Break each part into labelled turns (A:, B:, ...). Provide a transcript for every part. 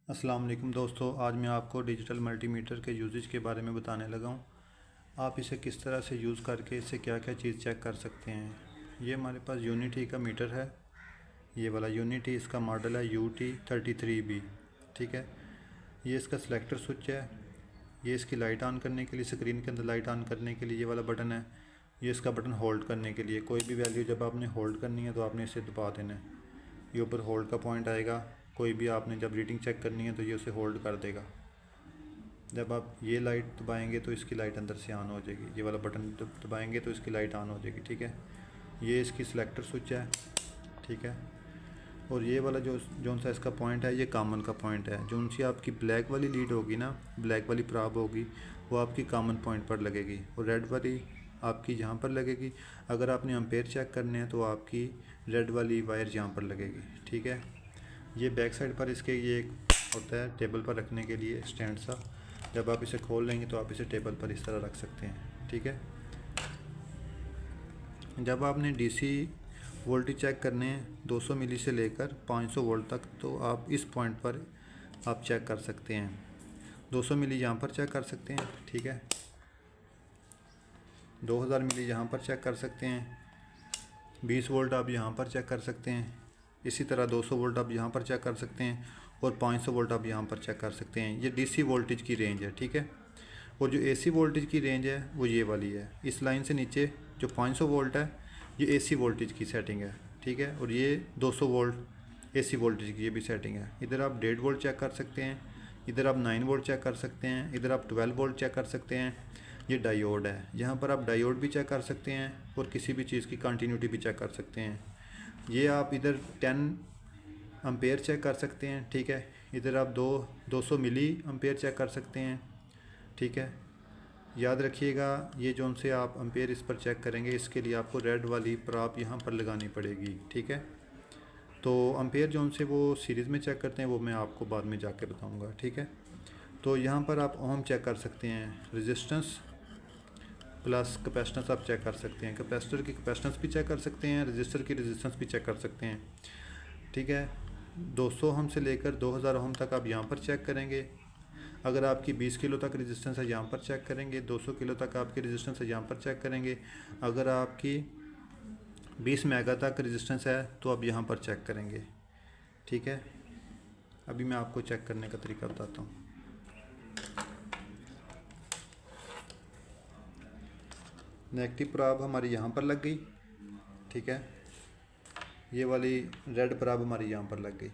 A: अस्सलाम वालेकुम दोस्तों, आज मैं आपको डिजिटल मल्टीमीटर के यूजेज के बारे में बताने लगा हूँ। आप इसे किस तरह से यूज़ करके इससे क्या क्या चीज़ चेक कर सकते हैं। ये हमारे पास यूनिटी का मीटर है। ये वाला यूनिटी, इसका मॉडल है UT33B। ठीक है, ये इसका सिलेक्टर स्विच है। ये इसकी लाइट ऑन करने के लिए, स्क्रीन के अंदर लाइट ऑन करने के लिए ये वाला बटन है। ये इसका बटन होल्ड करने के लिए, कोई भी वैल्यू जब आपने होल्ड करनी है तो आपने इसे दबा देना है। ये ऊपर होल्ड का पॉइंट आएगा। कोई भी आपने जब रीडिंग चेक करनी है तो ये उसे होल्ड कर देगा। जब आप ये लाइट दबाएंगे तो इसकी लाइट अंदर से ऑन हो जाएगी। ये वाला बटन दबाएंगे तो इसकी लाइट ऑन हो जाएगी। ठीक है, ये इसकी सिलेक्टर स्विच है। ठीक है, और ये वाला जो सा इसका पॉइंट है, ये कॉमन का पॉइंट है। जो सी आपकी ब्लैक वाली लीड होगी ना, ब्लैक वाली प्राब होगी, वो आपकी कॉमन पॉइंट पर लगेगी, और रेड वाली आपकी यहाँ पर लगेगी। अगर आपने एम्पेयर चेक करने हैं तो आपकी रेड वाली वायर यहाँ पर लगेगी। ठीक है, ये बैक साइड पर इसके ये एक होता है टेबल पर रखने के लिए स्टैंड सा। जब आप इसे खोल लेंगे तो आप इसे टेबल पर इस तरह रख सकते हैं। ठीक है, जब आपने डीसी वोल्टेज चेक करने हैं 200 मिली से लेकर 500 वोल्ट तक, तो आप इस पॉइंट पर आप चेक कर सकते हैं। 200 मिली यहाँ पर चेक कर सकते हैं। ठीक है, 2000 मिली यहाँ पर चेक कर सकते हैं। 20 वोल्ट आप यहाँ पर चेक कर सकते हैं। इसी तरह 200 वोल्ट आप यहाँ पर चेक कर सकते हैं, और 500 वोल्ट आप यहाँ पर चेक कर सकते हैं। ये डीसी वोल्टेज की रेंज है। ठीक है, और जो एसी वोल्टेज की रेंज है वो ये वाली है। इस लाइन से नीचे जो 500 वोल्ट है, ये एसी वोल्टेज की सेटिंग है। ठीक है, और ये 200 वोल्ट एसी वोल्टेज की ये भी सेटिंग है। इधर आप 1.5 वोल्ट चेक कर सकते हैं, इधर आप 9 वोल्ट चेक कर सकते हैं, इधर आप 12 वोल्ट चेक कर सकते हैं। ये डायोड है, यहाँ पर आप डायोड भी चेक कर सकते हैं, और किसी भी चीज़ की कंटिन्यूटी भी चेक कर सकते हैं। ये आप इधर 10 एम्पेयर चेक कर सकते हैं। ठीक है, इधर आप 200 मिली एम्पेयर चेक कर सकते हैं। ठीक है, याद रखिएगा, ये जो से आप एम्पेयर इस पर चेक करेंगे, इसके लिए आपको रेड वाली प्राप यहाँ पर लगानी पड़ेगी। ठीक है, तो एम्पेयर जो से वो सीरीज़ में चेक करते हैं, वो मैं आपको बाद में जाके बताऊँगा। ठीक है, तो यहाँ पर आप ओम चेक कर सकते हैं, रेजिस्टेंस प्लस कैपेसिटेंस आप चेक कर सकते हैं। कैपेसिटर की कैपेसिटेंस भी चेक कर सकते हैं, रजिस्टर की रेजिस्टेंस भी चेक कर सकते हैं। ठीक है, 200 ओम से लेकर 2000 ओम तक आप यहाँ पर चेक करेंगे। अगर आपकी 20 किलो तक रेजिस्टेंस है, यहाँ पर चेक करेंगे। 200 किलो तक आपकी रेजिस्टेंस है, यहाँ पर चेक करेंगे। अगर आपकी 20 मेगा तक रेजिस्टेंस है तो आप यहाँ पर चेक करेंगे। ठीक है, अभी मैं आपको चेक करने का तरीका बताता हूँ। नेगेटिव प्राब हमारी यहाँ पर लग गई। ठीक है, ये वाली रेड प्राब हमारी यहाँ पर लग गई।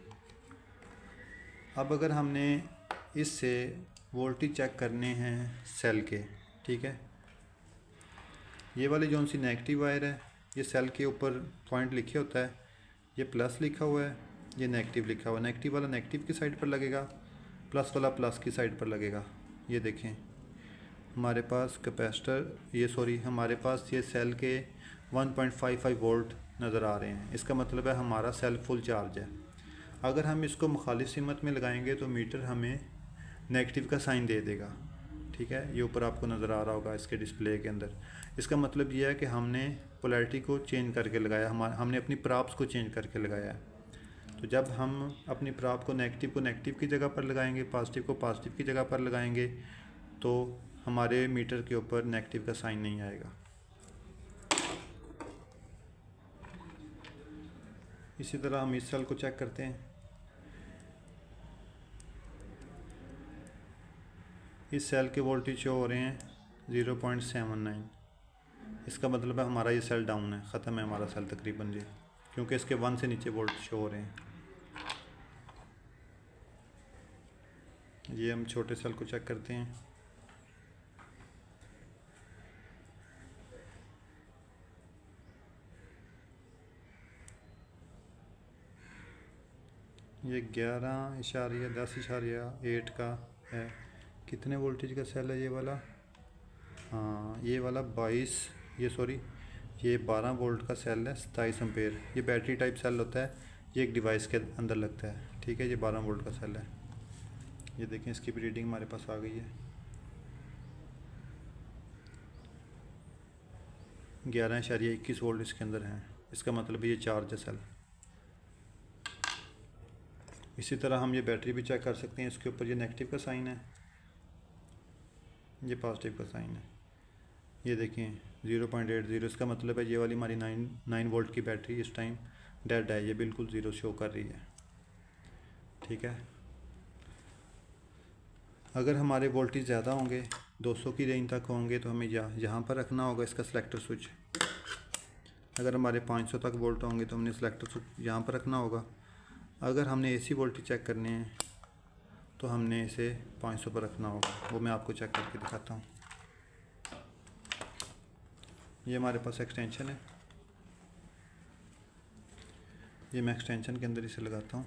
A: अब अगर हमने इससे वोल्टेज चेक करने हैं सेल के, ठीक है, ये वाली जो सी नेगेटिव वायर है, ये सेल के ऊपर पॉइंट लिखे होता है, ये प्लस लिखा हुआ है, ये नेगेटिव लिखा हुआ है। नेगेटिव वाला नेगेटिव की साइड पर लगेगा, प्लस वाला प्लस की साइड पर लगेगा। ये देखें, हमारे पास कैपेसिटर, हमारे पास ये सेल के 1.55 वोल्ट नज़र आ रहे हैं। इसका मतलब है हमारा सेल फुल चार्ज है। अगर हम इसको मुखालिफ सिमत में लगाएंगे तो मीटर हमें नेगेटिव का साइन दे देगा। ठीक है, ये ऊपर आपको नज़र आ रहा होगा इसके डिस्प्ले के अंदर। इसका मतलब ये है कि हमने पोलैरिटी को चेंज करके लगाया, हमने अपनी प्राप्स को चेंज करके लगाया है। तो जब हम अपनी प्राप को नेगेटिव की जगह पर लगाएंगे, पॉजिटिव को पॉजिटिव की जगह पर लगाएंगे, तो हमारे मीटर के ऊपर नेगेटिव का साइन नहीं आएगा। इसी तरह हम इस सेल को चेक करते हैं। इस सेल के वोल्टेज शो हो रहे हैं 0.79। इसका मतलब है हमारा ये सेल डाउन है, ख़त्म है हमारा सेल तकरीबन जी, क्योंकि इसके 1 से नीचे वोल्ट शो हो रहे हैं। ये हम छोटे सेल को चेक करते हैं। ये 11.10.8 का है। कितने वोल्टेज का सेल है ये वाला? हाँ, ये वाला 12 वोल्ट का सेल है, 27 एम्पेयर। ये बैटरी टाइप सेल होता है, ये एक डिवाइस के अंदर लगता है। ठीक है, ये 12 वोल्ट का सेल है। ये देखें, इसकी भी रीडिंग हमारे पास आ गई है, 11.21 वोल्ट इसके अंदर है। इसका मतलब ये चार्ज है सेल। इसी तरह हम ये बैटरी भी चेक कर सकते हैं। इसके ऊपर ये नेगेटिव का साइन है, ये पॉजिटिव का साइन है। ये देखें 0.80, इसका मतलब है ये वाली हमारी 9 वोल्ट की बैटरी इस टाइम डेड है, ये बिल्कुल ज़ीरो शो कर रही है। ठीक है, अगर हमारे वोल्टेज ज़्यादा होंगे 200 की रेंज तक होंगे तो हमें यहाँ पर रखना होगा इसका सिलेक्टर स्विच। अगर हमारे 500 तक वोल्ट होंगे तो हमने सिलेक्टर स्विच यहाँ पर रखना होगा। अगर हमने एसी वोल्टेज चेक करने हैं तो हमने इसे 500 पर रखना होगा, वो मैं आपको चेक करके दिखाता हूँ। ये हमारे पास एक्सटेंशन है, ये मैं एक्सटेंशन के अंदर इसे लगाता हूँ।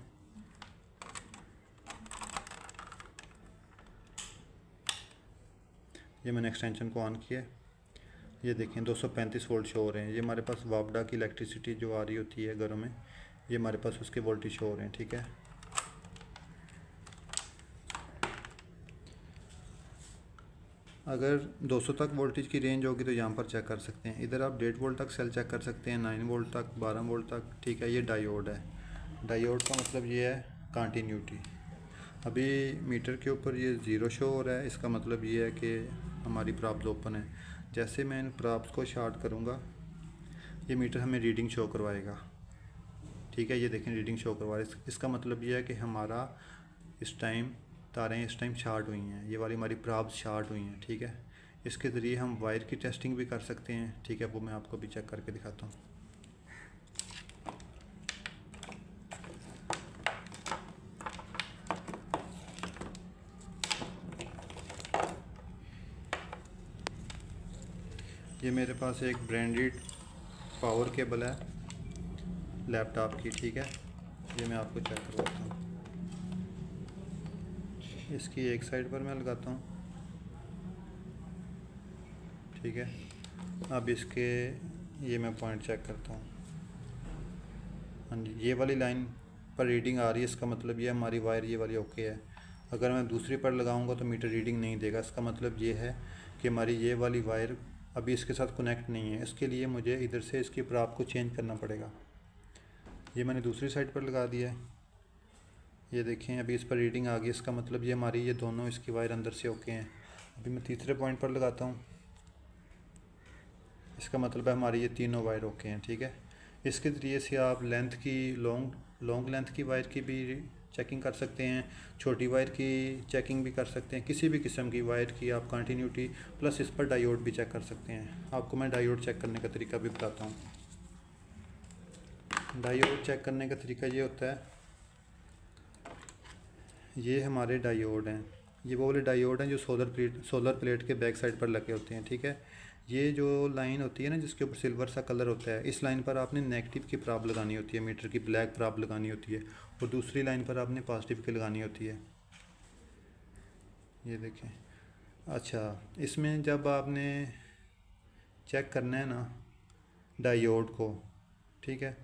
A: ये मैंने एक्सटेंशन को ऑन किया, ये देखें 235 वोल्ट शो हो रहे हैं। ये हमारे पास वापडा की इलेक्ट्रिसिटी जो आ रही होती है घरों में, ये हमारे पास उसके वोल्टेज शो हो रहे हैं। ठीक है, अगर 200 तक वोल्टेज की रेंज होगी तो यहाँ पर चेक कर सकते हैं। इधर आप 1.5 वोल्ट तक सेल चेक कर सकते हैं, 9 वोल्ट तक, 12 वोल्ट तक। ठीक है, ये डायोड है। डायोड का मतलब ये है कंटिन्यूटी। अभी मीटर के ऊपर ये ज़ीरो शो हो रहा है, इसका मतलब ये है कि हमारी प्रॉब्स ओपन है। जैसे मैं इन प्रॉब्स को शॉर्ट करूँगा ये मीटर हमें रीडिंग शो करवाएगा। ठीक है, ये देखें रीडिंग शो करवा रहा है। इसका मतलब ये है कि हमारा इस टाइम तारें इस टाइम शार्ट हुई हैं, ये वाली हमारी प्रॉब्स शार्ट हुई हैं। ठीक है, इसके ज़रिए हम वायर की टेस्टिंग भी कर सकते हैं। ठीक है, वो मैं आपको भी चेक करके दिखाता हूँ। ये मेरे पास एक ब्रांडेड पावर केबल है लैपटॉप की। ठीक है, ये मैं आपको चेक करवाता हूँ। इसकी एक साइड पर मैं लगाता हूँ। ठीक है, अब इसके ये मैं पॉइंट चेक करता हूँ। हाँ जी, ये वाली लाइन पर रीडिंग आ रही है, इसका मतलब ये हमारी वायर ये वाली ओके है। अगर मैं दूसरी पर लगाऊंगा तो मीटर रीडिंग नहीं देगा। इसका मतलब ये है कि हमारी ये वाली वायर अभी इसके साथ कनेक्ट नहीं है। इसके लिए मुझे इधर से इसकी प्राप को चेंज करना पड़ेगा। ये मैंने दूसरी साइड पर लगा दिया है, ये देखें अभी इस पर रीडिंग आ गई। इसका मतलब ये हमारी ये दोनों इसकी वायर अंदर से ओके हैं। अभी मैं तीसरे पॉइंट पर लगाता हूँ, इसका मतलब है हमारी ये तीनों वायर ओके हैं। ठीक है, इसके ज़रिए से आप लेंथ की लॉन्ग लेंथ की वायर की भी चेकिंग कर सकते हैं, छोटी वायर की चेकिंग भी कर सकते हैं, किसी भी किस्म की वायर की आप कंटिन्यूटी प्लस इस पर डायोड भी चेक कर सकते हैं। आपको मैं डायोड चेक करने का तरीका भी बताता हूँ। डायोड चेक करने का तरीका ये होता है, ये हमारे डायोड हैं, ये वो वाले डायोड हैं जो सोलर प्लेट के बैक साइड पर लगे होते हैं। ठीक है, ये जो लाइन होती है ना जिसके ऊपर सिल्वर सा कलर होता है, इस लाइन पर आपने नेगेटिव की प्राप लगानी होती है, मीटर की ब्लैक प्राप लगानी होती है, और दूसरी लाइन पर आपने पॉजिटिव की लगानी होती है। ये देखें। अच्छा, इसमें जब आपने चेक करना है ना डायोड को, ठीक है,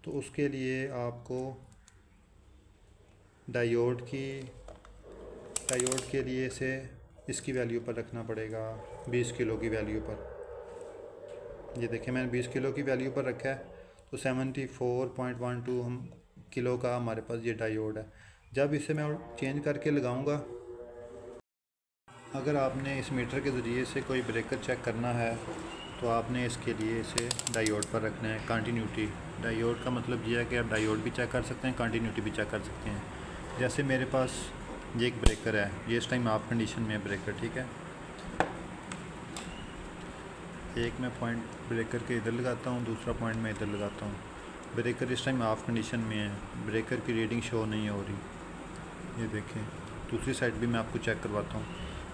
A: तो उसके लिए आपको डायोड के लिए इसे इसकी वैल्यू पर रखना पड़ेगा, 20 किलो की वैल्यू पर। ये देखें मैंने 20 किलो की वैल्यू पर रखा है, तो 74.12 हम किलो का हमारे पास ये डायोड है। जब इसे मैं चेंज करके लगाऊंगा, अगर आपने इस मीटर के ज़रिए से कोई ब्रेकर चेक करना है तो आपने इसके लिए इसे डायोड पर रखना है। कंटिन्यूटी डायोड का मतलब ये है कि आप डायोड भी चेक कर सकते हैं, कंटिन्यूटी भी चेक कर सकते हैं। जैसे मेरे पास ये एक ब्रेकर है, ये इस टाइम ऑफ कंडीशन में है ब्रेकर। ठीक है, एक मैं पॉइंट ब्रेकर के इधर लगाता हूँ, दूसरा पॉइंट मैं इधर लगाता हूँ। ब्रेकर इस टाइम ऑफ कंडीशन में है, ब्रेकर की रीडिंग शो नहीं हो रही। ये देखें, दूसरी साइड भी मैं आपको चेक करवाता हूँ।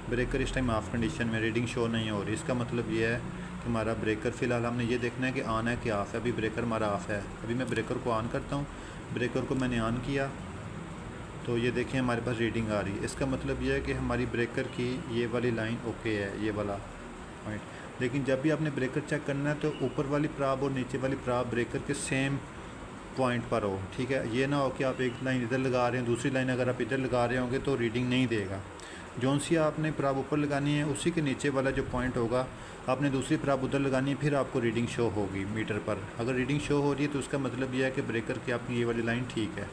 A: ब्रेकर इस टाइम ऑफ कंडीशन में, रीडिंग शो नहीं हो रही। इसका मतलब ये है कि हमारा ब्रेकर फ़िलहाल हमने ये देखना है कि ऑन है कि ऑफ़ है। अभी ब्रेकर हमारा ऑफ़ है। अभी मैं ब्रेकर को ऑन करता हूँ, ब्रेकर को मैंने ऑन किया तो ये देखें हमारे पास रीडिंग आ रही है। इसका मतलब ये है कि हमारी ब्रेकर की ये वाली लाइन ओके है, ये वाला पॉइंट। लेकिन जब भी आपने ब्रेकर चेक करना है तो ऊपर वाली प्राप और नीचे वाली प्राप ब्रेकर के सेम पॉइंट पर हो। ठीक है, ये ना हो कि आप एक लाइन इधर लगा रहे हैं, दूसरी लाइन अगर आप इधर लगा रहे होंगे तो रीडिंग नहीं देगा। जौन सी आपने प्राप ऊपर लगानी है उसी के नीचे वाला जो पॉइंट होगा आपने दूसरी प्राप उधर लगानी है, फिर आपको रीडिंग शो होगी मीटर पर। अगर रीडिंग शो हो रही है तो उसका मतलब यह है कि ब्रेकर की आपकी ये वाली लाइन ठीक है।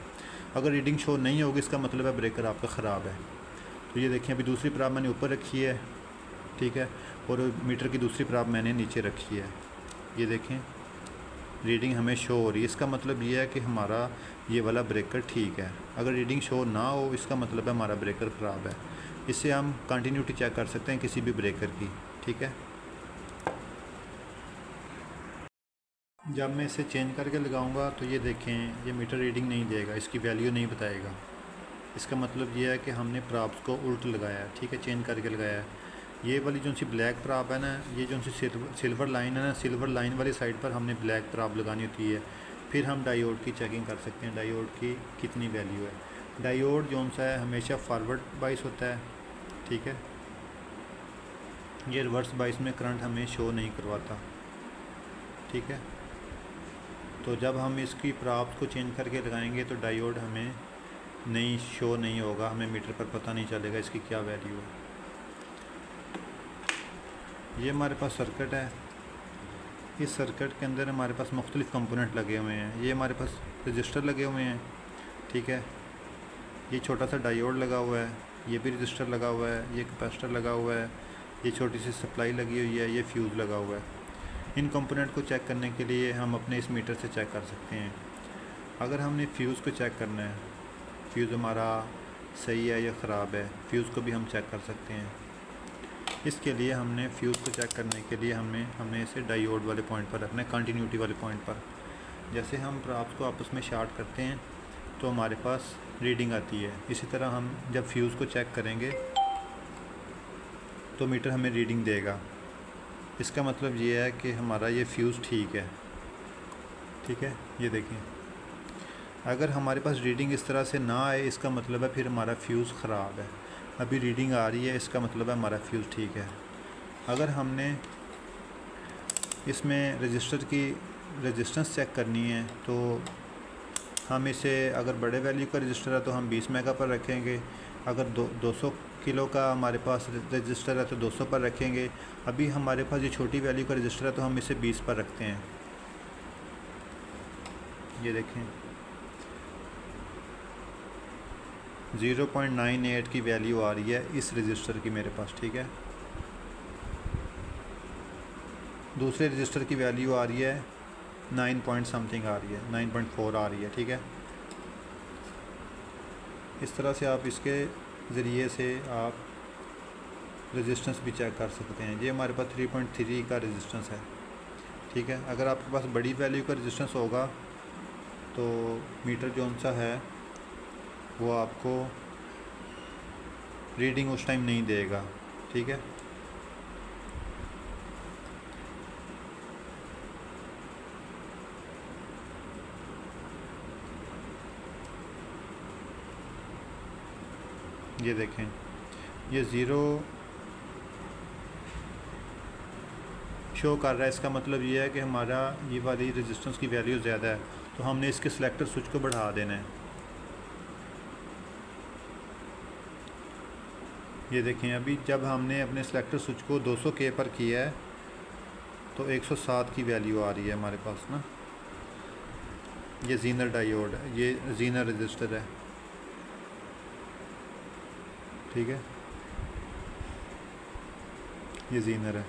A: अगर रीडिंग शो नहीं होगी इसका मतलब है ब्रेकर आपका ख़राब है। तो ये देखें, अभी दूसरी प्राब मैंने ऊपर रखी है, ठीक है, और मीटर की दूसरी प्राब मैंने नीचे रखी है। ये देखें रीडिंग हमें शो हो रही है, इसका मतलब ये है कि हमारा ये वाला ब्रेकर ठीक है। अगर रीडिंग शो ना हो इसका मतलब है हमारा ब्रेकर ख़राब है। इससे हम कंटिन्यूटी चेक कर सकते हैं किसी भी ब्रेकर की, ठीक है। जब मैं इसे चेंज करके लगाऊंगा तो ये देखें ये मीटर रीडिंग नहीं देगा, इसकी वैल्यू नहीं बताएगा। इसका मतलब ये है कि हमने प्राब्स को उल्ट लगाया है, ठीक है, चेंज करके लगाया है। ये वाली जो सी ब्लैक प्राब है ना, ये जो सी सिल्वर लाइन है ना, सिल्वर लाइन वाली साइड पर हमने ब्लैक प्राब लगानी होती है। फिर हम डायोड की चेकिंग कर सकते हैं, डायोड की कितनी वैल्यू है। डायोड जो सा है हमेशा फॉरवर्ड बाइस होता है, ठीक है, ये रिवर्स बाइस में करंट हमें शो नहीं करवाता, ठीक है। तो जब हम इसकी प्राब्स को चेंज करके लगाएंगे तो डायोड हमें नहीं शो नहीं होगा, हमें मीटर पर पता नहीं चलेगा इसकी क्या वैल्यू है। ये हमारे पास सर्किट है, इस सर्किट के अंदर हमारे पास मुख्तलिफ़ कंपोनेंट लगे हुए हैं। ये हमारे पास रजिस्टर लगे हुए हैं, ठीक है, ये छोटा सा डायोड लगा हुआ है, ये भी रजिस्टर लगा हुआ है, ये कैपेसिटर लगा हुआ है, ये छोटी सी सप्लाई लगी हुई है, ये फ्यूज़ लगा हुआ है। इन कंपोनेंट को चेक करने के लिए हम अपने इस मीटर से चेक कर सकते हैं। अगर हमने फ्यूज़ को चेक करना है, फ्यूज़ हमारा सही है या ख़राब है, फ्यूज़ को भी हम चेक कर सकते हैं। इसके लिए हमने फ्यूज़ को चेक करने के लिए हमने इसे डायोड वाले पॉइंट पर रखना है, कंटिन्यूटी वाले पॉइंट पर। जैसे हम प्राप्स को आपस में शार्ट करते हैं तो हमारे पास रीडिंग आती है। इसी तरह हम जब फ्यूज़ को चेक करेंगे तो मीटर हमें रीडिंग देगा। इसका मतलब ये है कि हमारा ये फ्यूज़ ठीक है, ठीक है। ये देखें, अगर हमारे पास रीडिंग इस तरह से ना आए इसका मतलब है फिर हमारा फ्यूज़ ख़राब है। अभी रीडिंग आ रही है, इसका मतलब है हमारा फ्यूज़ ठीक है। अगर हमने इसमें रजिस्टर की रेजिस्टेंस चेक करनी है तो हम इसे, अगर बड़े वैल्यू का रजिस्टर है तो हम 20 मेगा पर रखेंगे। अगर 200 किलो का हमारे पास रजिस्टर है तो 200 पर रखेंगे। अभी हमारे पास ये छोटी वैल्यू का रजिस्टर है तो हम इसे 20 पर रखते हैं। ये देखें 0.98 की वैल्यू आ रही है इस रजिस्टर की मेरे पास, ठीक है। दूसरे रजिस्टर की वैल्यू आ रही है 9 पॉइंट समथिंग आ रही है, 9.4 आ रही है, ठीक है। इस तरह से आप इसके ज़रिए से आप रेजिस्टेंस भी चेक कर सकते हैं। ये हमारे पास 3.3 का रेजिस्टेंस है, ठीक है। अगर आपके पास बड़ी वैल्यू का रेजिस्टेंस होगा तो मीटर जो सा है वो आपको रीडिंग उस टाइम नहीं देगा, ठीक है। ये देखें ये ज़ीरो शो कर रहा है, इसका मतलब ये है कि हमारा ये वाली रेजिस्टेंस की वैल्यू ज़्यादा है, तो हमने इसके सिलेक्टर स्विच को बढ़ा देना है। ये देखें अभी जब हमने अपने सिलेक्टर स्विच को 200 के पर किया है तो 107 की वैल्यू आ रही है हमारे पास ना। ये जीनर डायोड है, ये जीनर रजिस्टर है, ठीक है, ये जीनर है।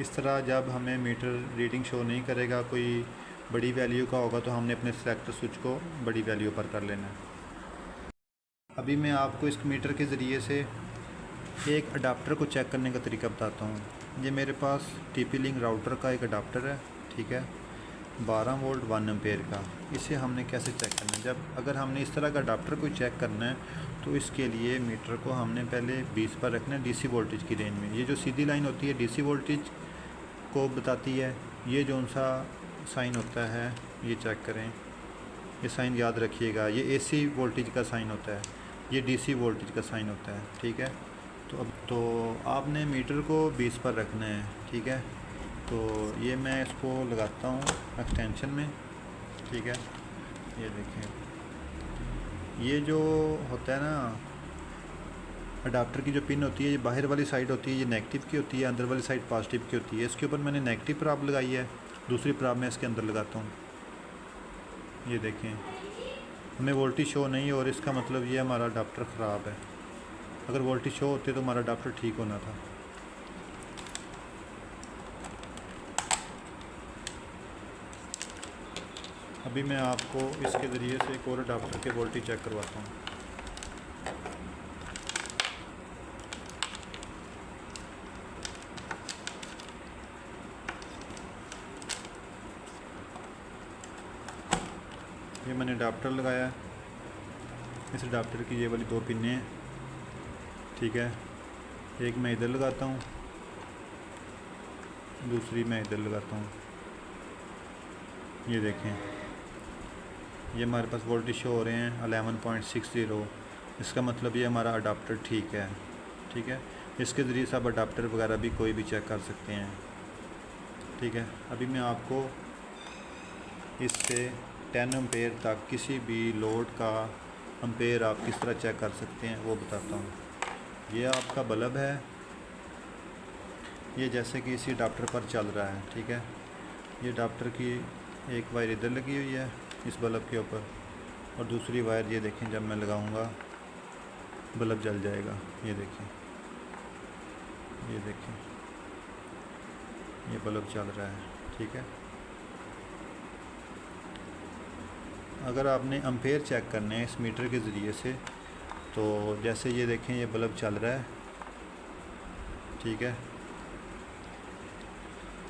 A: इस तरह जब हमें मीटर रीडिंग शो नहीं करेगा, कोई बड़ी वैल्यू का होगा तो हमने अपने सिलेक्टर स्विच को बड़ी वैल्यू पर कर लेना है। अभी मैं आपको इस मीटर के ज़रिए से एक अडाप्टर को चेक करने का तरीका बताता हूँ। ये मेरे पास टीपी लिंक राउटर का एक अडाप्टर है, ठीक है, 12 वोल्ट 1 एम्पेयर का। इसे हमने कैसे चेक करना है, जब अगर हमने इस तरह का अडाप्टर को चेक करना है तो इसके लिए मीटर को हमने पहले 20 पर रखना है डीसी वोल्टेज की रेंज में। ये जो सीधी लाइन होती है डीसी वोल्टेज को बताती है। ये जो सा साइन होता है ये चेक करें, ये साइन याद रखिएगा, ये एसी वोल्टेज का साइन होता है, ये डीसी वोल्टेज का साइन होता है, ठीक है। तो आपने मीटर को 20 पर रखना है, ठीक है। तो ये मैं इसको लगाता हूँ एक्सटेंशन में, ठीक है। ये देखें ये जो होता है ना अडाप्टर की जो पिन होती है, ये बाहर वाली साइड होती है, ये नेगेटिव की होती है, अंदर वाली साइड पॉजिटिव की होती है। इसके ऊपर मैंने नेगेटिव प्राब लगाई है, दूसरी प्राब मैं इसके अंदर लगाता हूँ। ये देखें हमें वोल्टेज शो नहीं और इसका मतलब ये हमारा अडाप्टर ख़राब है। अगर वोल्टेज शो होते तो हमारा अडाप्टर ठीक होना था। अभी मैं आपको इसके ज़रिए से एक और अडाप्टर के वोल्टेज चेक करवाता हूँ। ये मैंने अडाप्टर लगाया है। इस अडाप्टर की ये वाली 2 पिनें हैं, ठीक है। एक मैं इधर लगाता हूँ, दूसरी मैं इधर लगाता हूँ। ये देखें ये हमारे पास वोल्टेज शो हो रहे हैं 11.60। इसका मतलब ये हमारा अडाप्टर ठीक है, ठीक है। इसके ज़रिए से आप अडाप्टर वगैरह भी कोई भी चेक कर सकते हैं, ठीक है। अभी मैं आपको इससे 10 एम्पेयर तक किसी भी लोड का एम्पेयर आप किस तरह चेक कर सकते हैं वो बताता हूँ। ये आपका बल्ब है, ये जैसे कि इसी अडाप्टर पर चल रहा है, ठीक है। ये अडाप्टर की एक वायर इधर लगी हुई है इस बल्ब के ऊपर, और दूसरी वायर ये देखें जब मैं लगाऊंगा बल्ब जल जाएगा। ये देखें, ये देखें ये बल्ब चल रहा है, ठीक है। अगर आपने एम्पेयर चेक करने हैं इस मीटर के ज़रिए से, तो जैसे ये देखें ये बल्ब चल रहा है, ठीक है।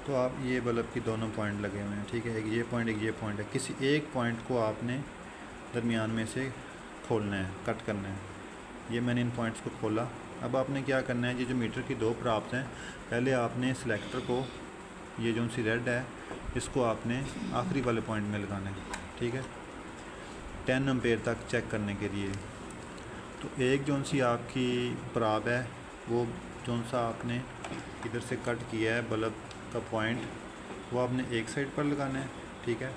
A: तो आप ये बल्ब की दोनों पॉइंट लगे हुए हैं, ठीक है। एक ये पॉइंट है। किसी एक पॉइंट को आपने दरमियान में से खोलना है, कट करना है। ये मैंने इन पॉइंट्स को खोला। अब आपने क्या करना है, ये जो मीटर की 2 प्राप्त हैं, पहले आपने सिलेक्टर को, ये जो सी रेड है, इसको आपने आखिरी वाले पॉइंट में लगाना है, ठीक है, 10 एम्पेयर तक चेक करने के लिए। तो एक जो सी आपकी प्राप है, वो जो सा आपने इधर से कट किया है बल्ब का पॉइंट, वो आपने एक साइड पर लगाना है, ठीक है।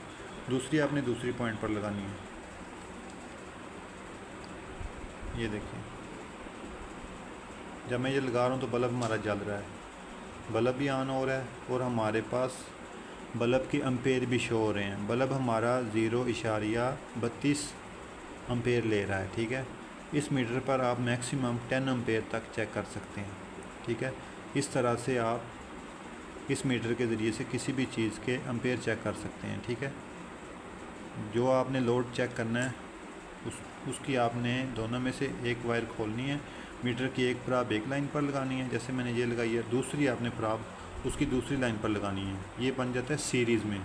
A: दूसरी आपने दूसरी पॉइंट पर लगानी है। ये देखिए जब मैं ये लगा रहा हूँ तो बल्ब हमारा जल रहा है, बल्ब भी ऑन हो रहा है और हमारे पास बल्ब के एम्पेयर भी शो हो रहे हैं। बल्ब हमारा 0.32 एम्पेयर ले रहा है, ठीक है। इस मीटर पर आप मैक्सिमम 10 एम्पेयर तक चेक कर सकते हैं, ठीक है। इस तरह से आप इस मीटर के ज़रिए से किसी भी चीज़ के एम्पेयर चेक कर सकते हैं, ठीक है। जो आपने लोड चेक करना है उसकी आपने दोनों में से एक वायर खोलनी है। मीटर की एक प्राप एक लाइन पर लगानी है, जैसे मैंने ये लगाई है। दूसरी आपने प्राप उसकी दूसरी लाइन पर लगानी है। ये बन जाता है सीरीज़ में,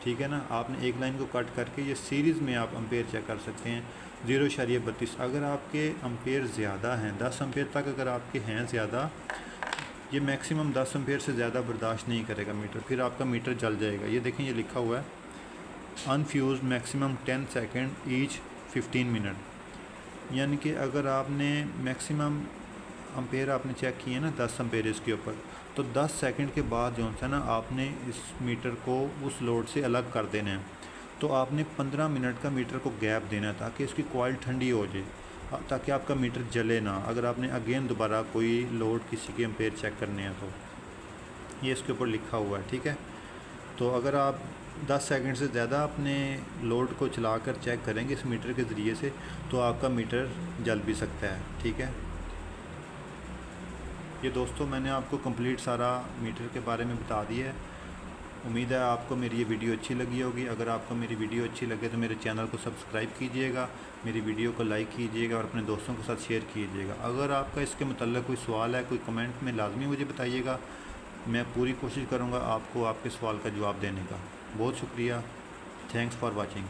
A: ठीक है ना। आपने एक लाइन को कट करके ये सीरीज़ में आप एम्पेयर चेक कर सकते हैं 0.32। अगर आपके एम्पेयर ज़्यादा हैं, 10 एम्पेयर तक अगर आपके हैं ज़्यादा, ये मैक्सिमम 10 एम्पेयर से ज़्यादा बर्दाश्त नहीं करेगा मीटर, फिर आपका मीटर जल जाएगा। ये देखें ये लिखा हुआ है अनफ्यूज़ मैक्सिमम 10 सेकेंड ईच 15 मिनट, यानी कि अगर आपने मैक्सिमम एम्पेयर आपने चेक किए ना 10 एम्पेयर इसके ऊपर, तो 10 सेकंड के बाद जो है ना आपने इस मीटर को उस लोड से अलग कर देना है। तो आपने 15 मिनट का मीटर को गैप देना है ताकि इसकी कॉइल ठंडी हो जाए, ताकि आपका मीटर जले ना। अगर आपने अगेन दोबारा कोई लोड किसी के एम्पेयर चेक करने हैं तो ये इसके ऊपर लिखा हुआ है, ठीक है। तो अगर आप 10 सेकंड से ज़्यादा अपने लोड को चलाकर चेक करेंगे इस मीटर के ज़रिए से, तो आपका मीटर जल भी सकता है, ठीक है। ये दोस्तों मैंने आपको कंप्लीट सारा मीटर के बारे में बता दिया है। उम्मीद है आपको मेरी ये वीडियो अच्छी लगी होगी। अगर आपको मेरी वीडियो अच्छी लगे तो मेरे चैनल को सब्सक्राइब कीजिएगा, मेरी वीडियो को लाइक कीजिएगा और अपने दोस्तों के साथ शेयर कीजिएगा। अगर आपका इसके मतलब कोई सवाल है, कोई कमेंट में लाजमी मुझे बताइएगा। मैं पूरी कोशिश करूँगा आपको आपके सवाल का जवाब देने का। बहुत शुक्रिया। Thanks for watching.